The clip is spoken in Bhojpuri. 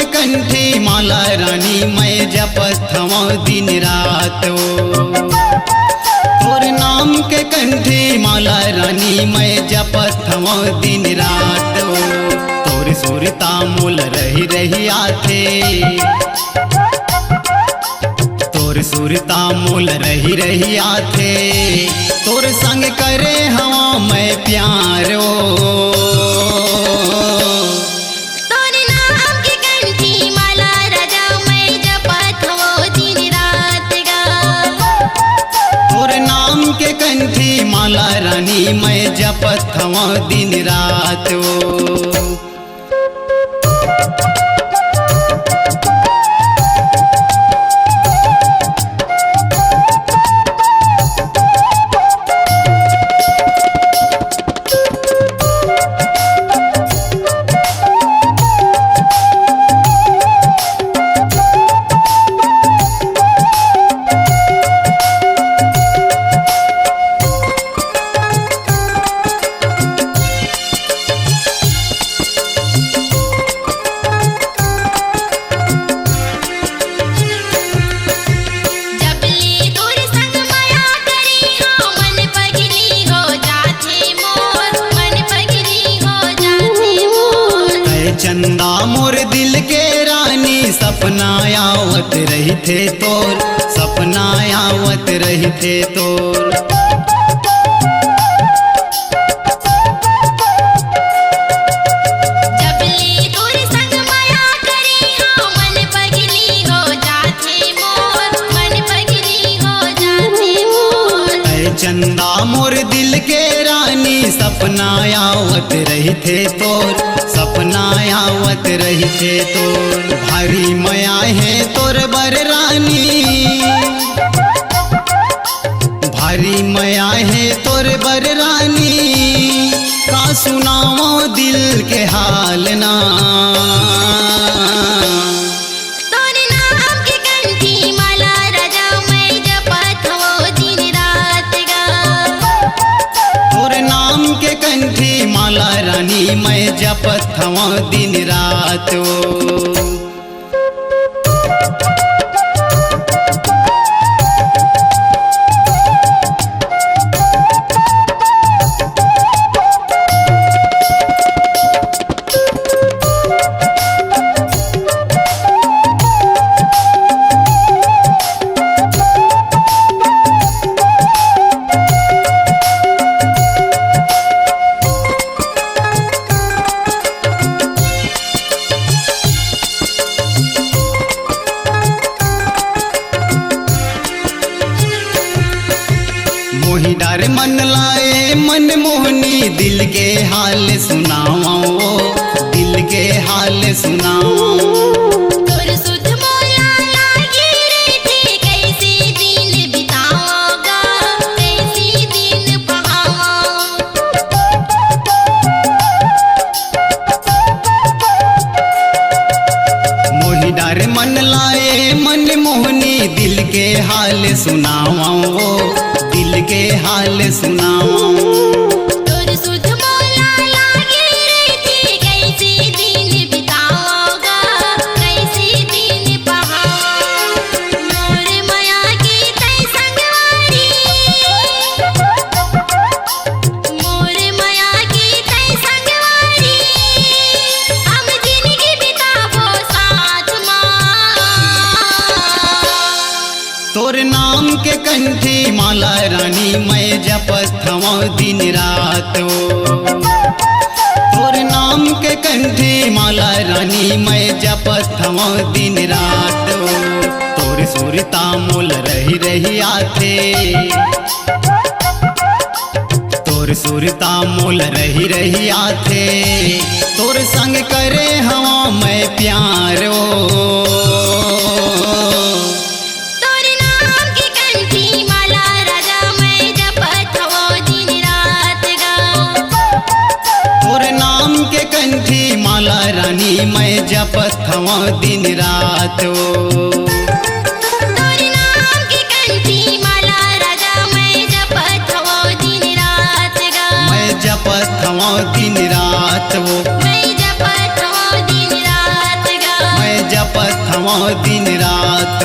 के कंठी माला रानी मैं जपत हूँ दिन रात तोर नाम के कंठी माला रानी मैं जपत हूँ दिन रात तोर सुरता मूल रही रही आथे तोर सुरता मूल रही रही आथे तोर संग करे हवा मैं प्यारो तोर नाम के कंठी माला राजा मैं जपत हूँ दिन रात गा तोर नाम के कंठी माला रानी मैं जपत हूँ दिन रात चंदा मोर दिल के रानी सपना आवत रही थे तोर सपना आवत रही थे तोर चंदा मोर दिल के रानी सपना आवत रही थे तोर सपना आवत रही थे तोर भारी मया है तोर बर रानी भारी मया है तोर बर रानी का सुनाओ दिल के हाल ना कंठी माला रानी मैं जपत हूँ दिन रात मोही डार मन लाए मन मोहनी दिल के हाल सुनाओ दिल के हाल सुनाओ तोर सुध मोला लागे रे थे कैसे दिन बिताओगा कैसे दिन पहाओ मोही डार मन लाए मन मोहनी दिल के हाल सुनाओ दिल के हाल सुनाओ तोर सुध मोला लागे रे थे कैसे दिन बिताओगा कैसे दिन पहाओ मोर माया की तै संगवारी मोर माया की तै संगवारी हम जिंदगी बिताबो साथ मां तोर नाम के कंठी माला रानी मैं जपत हूँ दिन रात तोर नाम के कंठी माला रानी मैं जपत हूँ दिन रात तोर सुरता मूल रही रही आथे तोर सुरता मूल रही रही आथे तोर संग करे हवा मैं प्यारो कंठी माला रानी मैं जपत हूँ दिन रात तोर नाम के कंठी माला राजा मैं जपत हूँ दिन रात गा मैं जपत हूँ दिन रात मैं जपत हूँ दिन रात गा मैं जपत हवो दिन रात